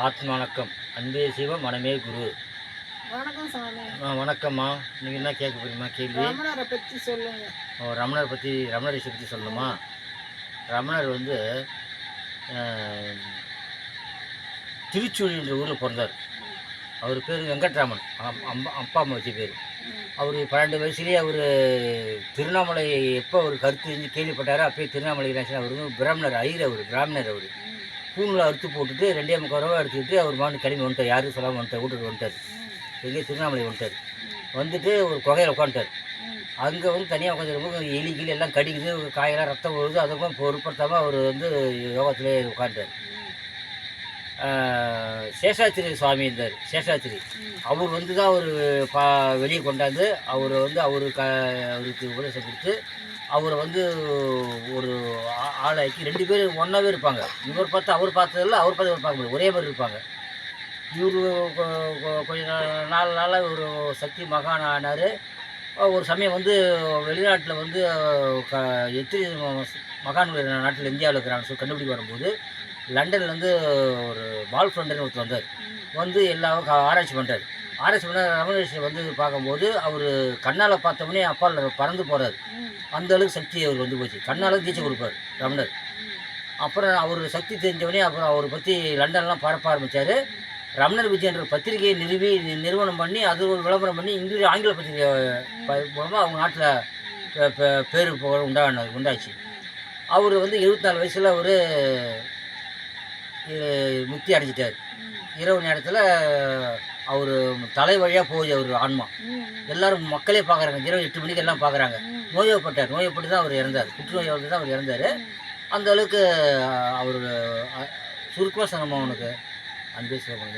ஆத்ம வணக்கம். அன்பே சிவம், மனமே குரு. வணக்கம் சாமி. வணக்கம்மா. நீங்கள் என்ன கேட்க போறீங்கம்மா கேள்வி? ரமணரை பற்றி சொல்லுங்க. ரமணர் பற்றி, ரமண ரிஷி பற்றி சொல்லணுமா? ரமணர் வந்து திருச்சூழின்ற ஊரில் பிறந்தார். அவர் பேர் வெங்கட்ராமன். அப்பா அம்மா வச்ச பேர். அவர் 12 வயசுலேயே அவர் திருவண்ணாமலை எப்போ ஒரு கருத்து இருந்து கேள்விப்பட்டாரோ அப்போயே திருவண்ணாமலை ராசி. அவர் வந்து பிராமணர், பிராமணர் அவர். பூணில் அறுத்து போட்டுட்டு 2.25 ரூபா எடுத்துக்கிட்டு அவர் மாட்டு கிளம்பி வந்துட்டார். யாரும் சொல்லாமல் வந்துட்டார். வீட்டுக்கு வந்துட்டார். எங்கேயே திருவண்ணாமலை வந்துட்டார். வந்துட்டு ஒரு குகையில் உட்காந்துட்டார். அங்கே வந்து தனியாக உட்காந்துருக்கும்போது எலி கிளி எல்லாம் கடிக்குது, காயெல்லாம் ரத்தம் வருது. அதுக்கும் பொருட்படுத்தாமல் அவர் வந்து யோகத்திலே உட்காந்துட்டார். சேஷாத்திரி சுவாமி இருந்தார். சேஷாத்திரி அவர் வந்து தான் அவர் வெளியே கொண்டாந்து அவரை வந்து அவருக்கு உபதேசம் கொடுத்து அவரை வந்து ஒரு ஆளாக்கி 2 பேர் ஒன்றாவே இருப்பாங்க. இவர் பார்த்து அவர் பார்த்ததில்ல, அவர் பார்த்து இவர் பார்க்க முடியாது, ஒரே மாதிரி இருப்பாங்க. இவர் கொஞ்சம் நாளாக ஒரு சக்தி மகான் ஆனார். ஒரு சமயம் வந்து வெளிநாட்டில் வந்து எத்தனை மகான்கள் நாட்டில் இந்தியாவில் இருக்கிறான்னு சொல்லி கண்டுபிடிக்க வரும்போது லண்டன்லேருந்து ஒரு பால் ஃப்ரெண்டுன்னு ஒருத்தர் வந்தார். வந்து எல்லாரும் ஆராய்ச்சி பண்ணுறாரு. ஆராய்ச்சி பண்ண ரமண ரிஷி வந்து பார்க்கும்போது அவர் கண்ணால் பார்த்தோன்னே அப்பால் பறந்து போகிறார். அந்த அளவுக்கு சக்தி அவர் வந்து போச்சு. கண்ணால் தீட்சை கொடுப்பார் ரமணர். அப்புறம் அவர் சக்தி தெரிஞ்சவொடனே அப்புறம் அவரை பற்றி லண்டன்லாம் பரப்ப ஆரம்பித்தார். ரமணர் விஜயன்ற பத்திரிகையை நிறுவனம் பண்ணி அது ஒரு விளம்பரம் பண்ணி ஆங்கில பத்திரிகை மூலமாக அவங்க நாட்டில் பேர் உண்டாச்சு. அவர் வந்து 74 வயசில் அவர் முக்தி அடைஞ்சிட்டார். இரவு நேரத்தில் அவர் தலை வழியாக போகுது அவர் ஆன்மா. எல்லோரும் மக்களே பார்க்குறாங்க. இரவு 8 மணிக்கு எல்லாம் பார்க்குறாங்க. நோயப்பட்டு தான் அவர் இறந்தார். புற்றுநோய் வந்து தான் அவர் இறந்தார். அந்த அளவுக்கு அவர் சுருக்கமாக சொன்னோம் அவனுக்கு அன்பே சிவம்.